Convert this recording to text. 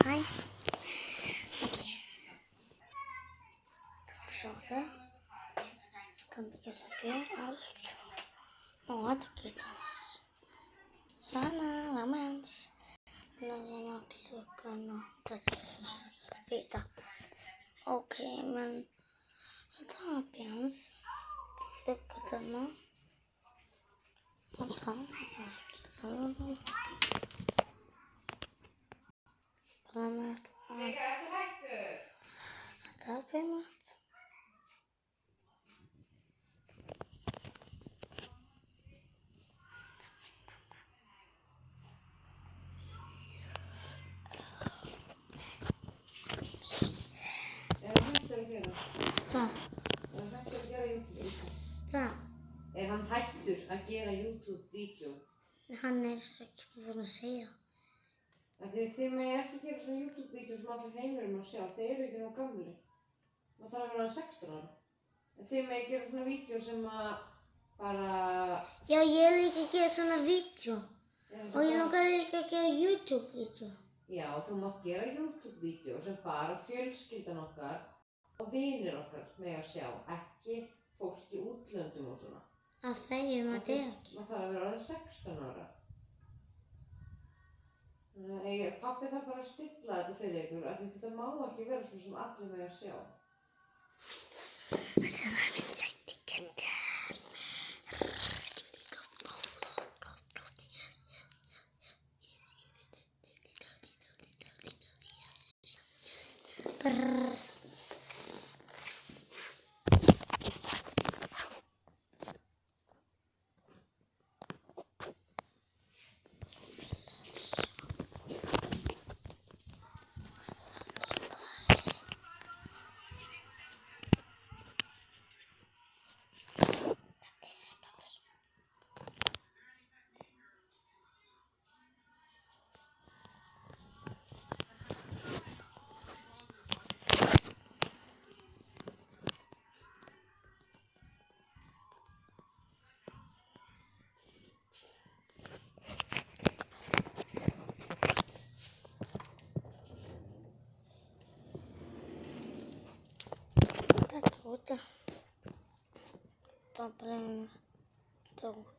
Nei. Sånn. Kan vi søke alt. Og det blir Sana, romans. Sånn at klokka nå. Vita. Ok, men da Bjørns. Klokka til nå. Og da sånn. Mat. Er hann hættur að gera YouTube-vídeó? Hann ekki búinn að segja. Þið megi ekki gera svona YouTube-vídeó sem allir heimurinn má sjá. Þeir eru ekki nóg gamlir. Það þarf að vera 16 ára. Þið megi gera svona vídeó sem að bara... Já, ég líka að gera svona vídeó. Og ég langar líka að gera YouTube-vídeó. Já, þú mátt gera YouTube-vídeó sem bara fjölskyldan okkar og vinir okkar mega sjá. Ekki fólk í útlöndum og svona. Að þeim að það ekki. Maður þarf að vera orðinn 16 ára. Pabbi þarf bara að stilla þetta fyrir ykkur, af því þetta má ekki vera svo sem allir mega sjá. Þetta var minn sætti kettir. Þetta út. Það brennur.